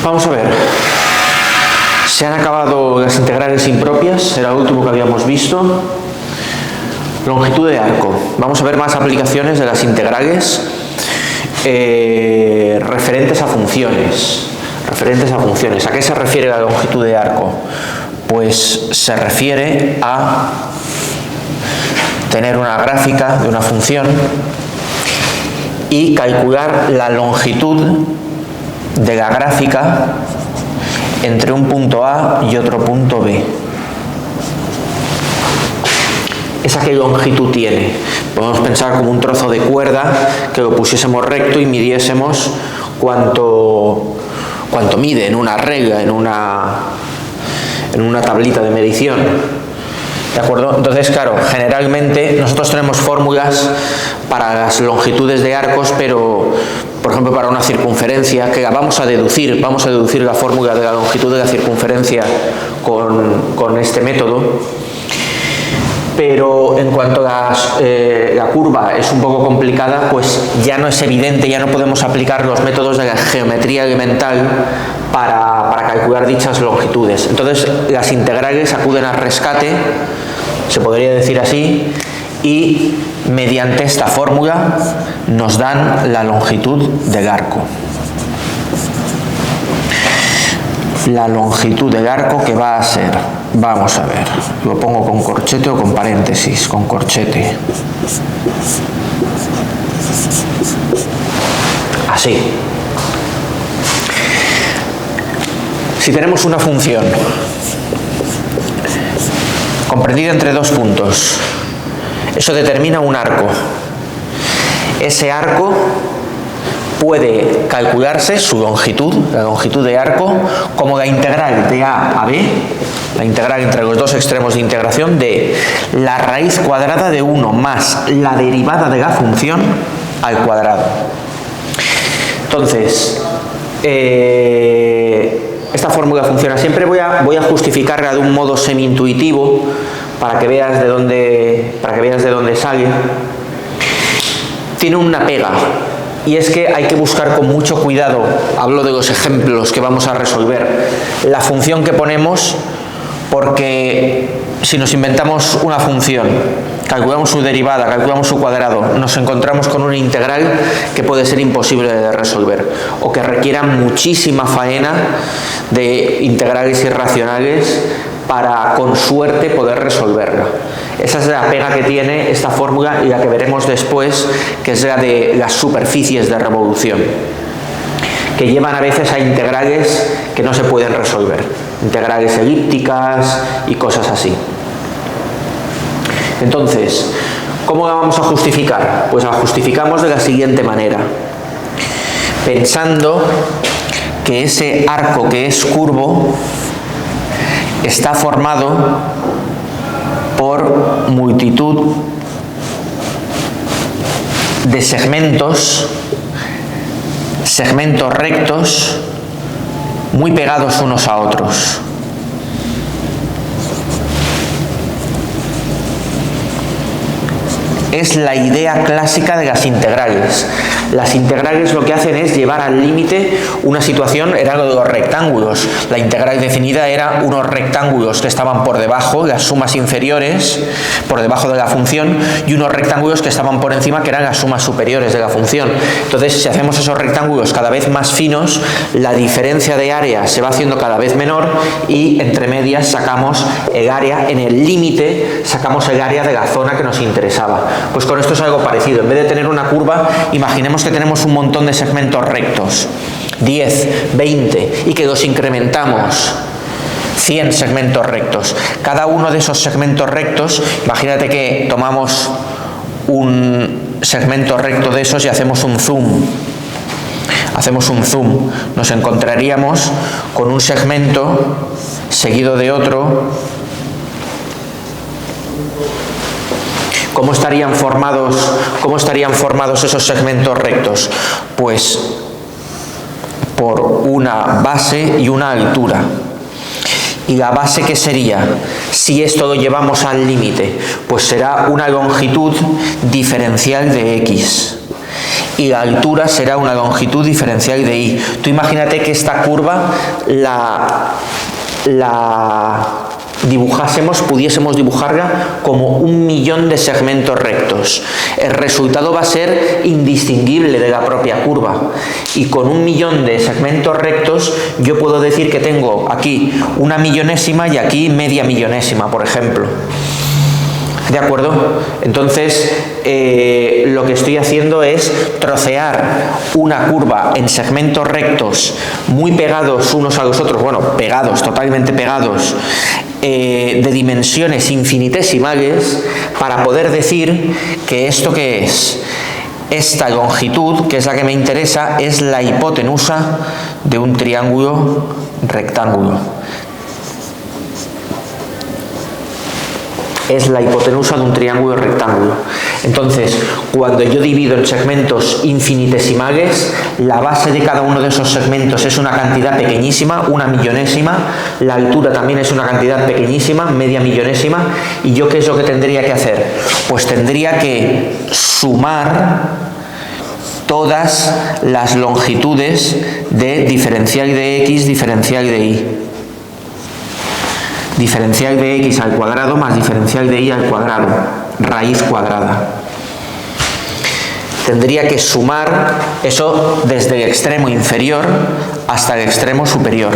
Vamos a ver. Se han acabado las integrales impropias, era lo último que habíamos visto. Longitud de arco. Vamos a ver más aplicaciones de las integrales referentes a funciones. ¿A qué se refiere la longitud de arco? Pues se refiere a tener una gráfica de una función y calcular la longitud de la gráfica entre un punto A y otro punto B. ¿Esa qué longitud tiene? Podemos pensar como un trozo de cuerda que lo pusiésemos recto y midiésemos cuánto mide en una regla, en una tablita de medición. ¿De acuerdo? Entonces, claro, generalmente nosotros tenemos fórmulas para las longitudes de arcos, pero, por ejemplo, para una circunferencia, que la vamos a deducir la fórmula de la longitud de la circunferencia con este método. Pero en cuanto a la curva es un poco complicada, pues ya no es evidente, ya no podemos aplicar los métodos de la geometría elemental para calcular dichas longitudes. Entonces las integrales acuden al rescate, se podría decir así, y mediante esta fórmula nos dan la longitud del arco. La longitud del arco que va a ser, vamos a ver, lo pongo con corchete o con paréntesis, con corchete. Así. Si tenemos una función comprendida entre dos puntos, eso determina un arco. Ese arco puede calcularse su longitud, la longitud de arco, como la integral de A a B, la integral entre los dos extremos de integración de la raíz cuadrada de 1 más la derivada de la función al cuadrado. Entonces, esta fórmula funciona siempre. Voy a justificarla de un modo semi-intuitivo para que veas de dónde sale. Tiene una pega. Y es que hay que buscar con mucho cuidado, hablo de los ejemplos que vamos a resolver, la función que ponemos, porque si nos inventamos una función, calculamos su derivada, calculamos su cuadrado, nos encontramos con una integral que puede ser imposible de resolver o que requiera muchísima faena de integrales irracionales para, con suerte, poder resolverla. Esa es la pega que tiene esta fórmula y la que veremos después, que es la de las superficies de revolución, que llevan a veces a integrales que no se pueden resolver, integrales elípticas y cosas así. Entonces, ¿cómo la vamos a justificar? Pues la justificamos de la siguiente manera, pensando que ese arco que es curvo está formado por multitud de segmentos rectos muy pegados unos a otros. Es la idea clásica de las integrales. Las integrales lo que hacen es llevar al límite una situación, era lo de los rectángulos. La integral definida era unos rectángulos que estaban por debajo, las sumas inferiores, por debajo de la función, y unos rectángulos que estaban por encima, que eran las sumas superiores de la función. Entonces, si hacemos esos rectángulos cada vez más finos, la diferencia de área se va haciendo cada vez menor y entre medias sacamos el área, en el límite sacamos el área de la zona que nos interesaba. Pues con esto es algo parecido. En vez de tener una curva, imaginemos que tenemos un montón de segmentos rectos, 10, 20, y que los incrementamos, 100 segmentos rectos. Cada uno de esos segmentos rectos, imagínate que tomamos un segmento recto de esos y hacemos un zoom. Nos encontraríamos con un segmento seguido de otro. ¿Cómo estarían formados esos segmentos rectos? Pues por una base y una altura. ¿Y la base qué sería? Si esto lo llevamos al límite, pues será una longitud diferencial de x. y la altura será una longitud diferencial de y. Tú imagínate que esta curva pudiésemos dibujarla como 1.000.000 de segmentos rectos. El resultado va a ser indistinguible de la propia curva. Y con 1.000.000 de segmentos rectos yo puedo decir que tengo aquí 1/1000ª y aquí 0,5, por ejemplo. ¿De acuerdo? Entonces, lo que estoy haciendo es trocear una curva en segmentos rectos muy pegados unos a los otros, bueno, pegados, totalmente pegados, de dimensiones infinitesimales, para poder decir que esto que es, esta longitud, que es la que me interesa, es la hipotenusa de un triángulo rectángulo. Es la hipotenusa de un triángulo rectángulo. Entonces, cuando yo divido en segmentos infinitesimales, la base de cada uno de esos segmentos es una cantidad pequeñísima, 1/1000ª, la altura también es una cantidad pequeñísima, 0,5, y yo ¿qué es lo que tendría que hacer? Pues tendría que sumar todas las longitudes de diferencial de x, diferencial de y. Diferencial de x al cuadrado más diferencial de y al cuadrado, raíz cuadrada. Tendría que sumar eso desde el extremo inferior hasta el extremo superior.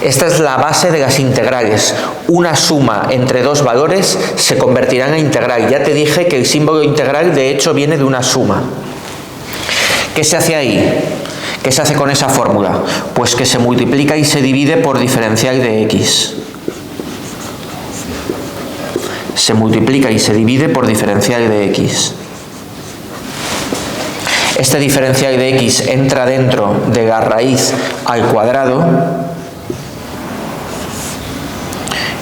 Esta es la base de las integrales. Una suma entre dos valores se convertirá en integral. Ya te dije que el símbolo integral de hecho viene de una suma. ¿Qué se hace ahí? ¿Qué se hace con esa fórmula? Pues que se multiplica y se divide por diferencial de x. Se multiplica y se divide por diferencial de x. Este diferencial de x entra dentro de la raíz al cuadrado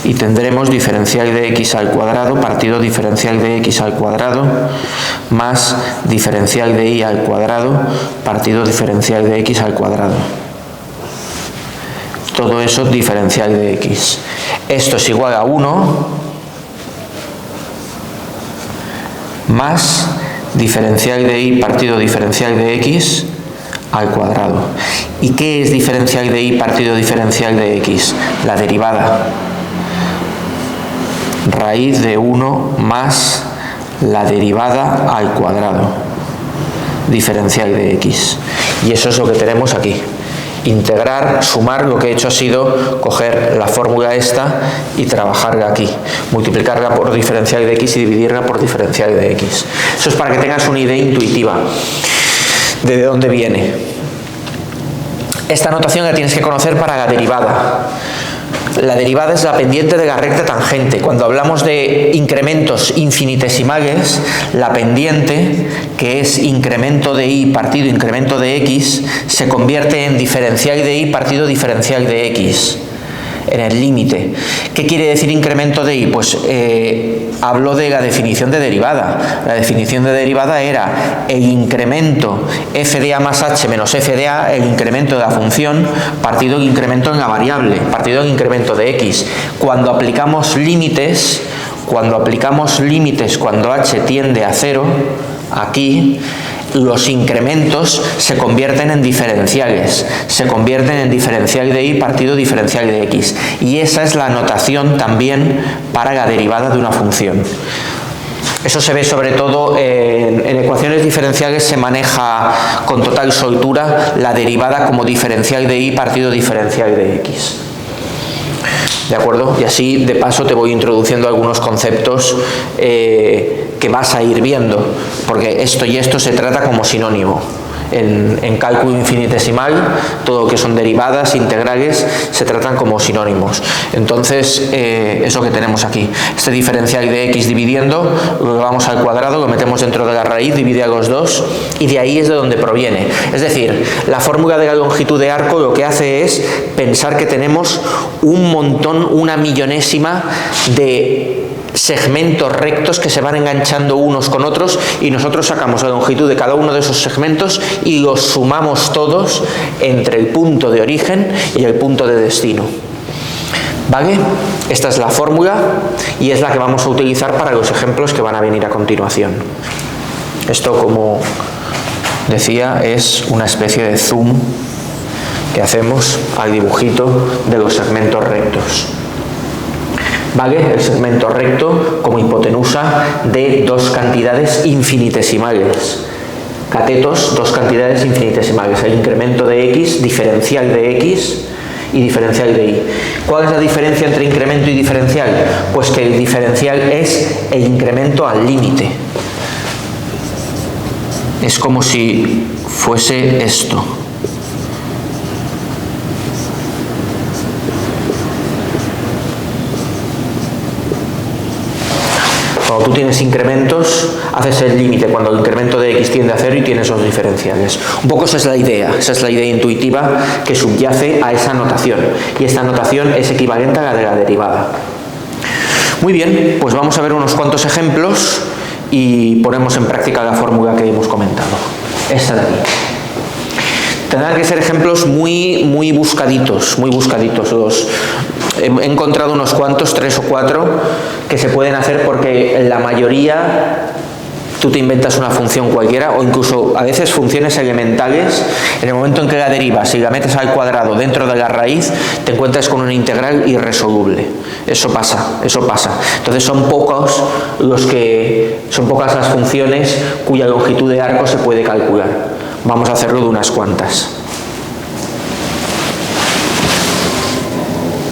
y tendremos diferencial de x al cuadrado partido diferencial de x al cuadrado más diferencial de y al cuadrado partido diferencial de x al cuadrado. Todo eso diferencial de x. Esto es igual a 1 más diferencial de y partido diferencial de x al cuadrado. ¿Y qué es diferencial de y partido diferencial de x? La derivada. Raíz de 1 más la derivada al cuadrado, diferencial de x. Y eso es lo que tenemos aquí. Integrar, sumar, lo que he hecho ha sido coger la fórmula esta y trabajarla aquí. Multiplicarla por diferencial de x y dividirla por diferencial de x. Eso es para que tengas una idea intuitiva de dónde viene. Esta notación la tienes que conocer para la derivada. La derivada es la pendiente de la recta tangente. Cuando hablamos de incrementos infinitesimales, la pendiente, que es incremento de y partido incremento de x, se convierte en diferencial de y partido diferencial de x, en el límite. ¿Qué quiere decir incremento de y? Pues hablo de la definición de derivada. La definición de derivada era el incremento f de a más h menos f de a, el incremento de la función, partido el incremento en la variable, partido el incremento de x. Cuando aplicamos límites, cuando h tiende a 0, aquí los incrementos se convierten en diferenciales, se convierten en diferencial de y partido diferencial de x, y esa es la notación también para la derivada de una función. Eso se ve sobre todo en ecuaciones diferenciales, se maneja con total soltura la derivada como diferencial de y partido diferencial de x. ¿De acuerdo? Y así, de paso, te voy introduciendo algunos conceptos que vas a ir viendo, porque esto y esto se trata como sinónimo. En cálculo infinitesimal, todo lo que son derivadas, integrales, se tratan como sinónimos. Entonces, eso que tenemos aquí, este diferencial de x dividiendo, lo llevamos al cuadrado, lo metemos dentro de la raíz, divide a los dos, y de ahí es de donde proviene. Es decir, la fórmula de la longitud de arco lo que hace es pensar que tenemos un montón, 1/1000ª de segmentos rectos que se van enganchando unos con otros, y nosotros sacamos la longitud de cada uno de esos segmentos y los sumamos todos entre el punto de origen y el punto de destino. ¿Vale? Esta es la fórmula y es la que vamos a utilizar para los ejemplos que van a venir a continuación. Esto como decía, es una especie de zoom que hacemos al dibujito de los segmentos rectos. ¿Vale? El segmento recto como hipotenusa de dos cantidades infinitesimales. Catetos, dos cantidades infinitesimales. El incremento de x, diferencial de x y diferencial de y. ¿Cuál es la diferencia entre incremento y diferencial? Pues que el diferencial es el incremento al límite. Es como si fuese esto. Cuando tú tienes incrementos, haces el límite cuando el incremento de x tiende a 0 y tienes los diferenciales. Un poco esa es la idea intuitiva que subyace a esa notación. Y esta notación es equivalente a la de la derivada. Muy bien, pues vamos a ver unos cuantos ejemplos y ponemos en práctica la fórmula que hemos comentado. Esta de aquí. Tendrán que ser ejemplos muy buscaditos, he encontrado unos cuantos, 3 o 4, que se pueden hacer porque en la mayoría tú te inventas una función cualquiera o incluso a veces funciones elementales. En el momento en que la derivas y la metes al cuadrado dentro de la raíz, te encuentras con una integral irresoluble. Eso pasa. Entonces son pocas las funciones cuya longitud de arco se puede calcular. Vamos a hacerlo de unas cuantas.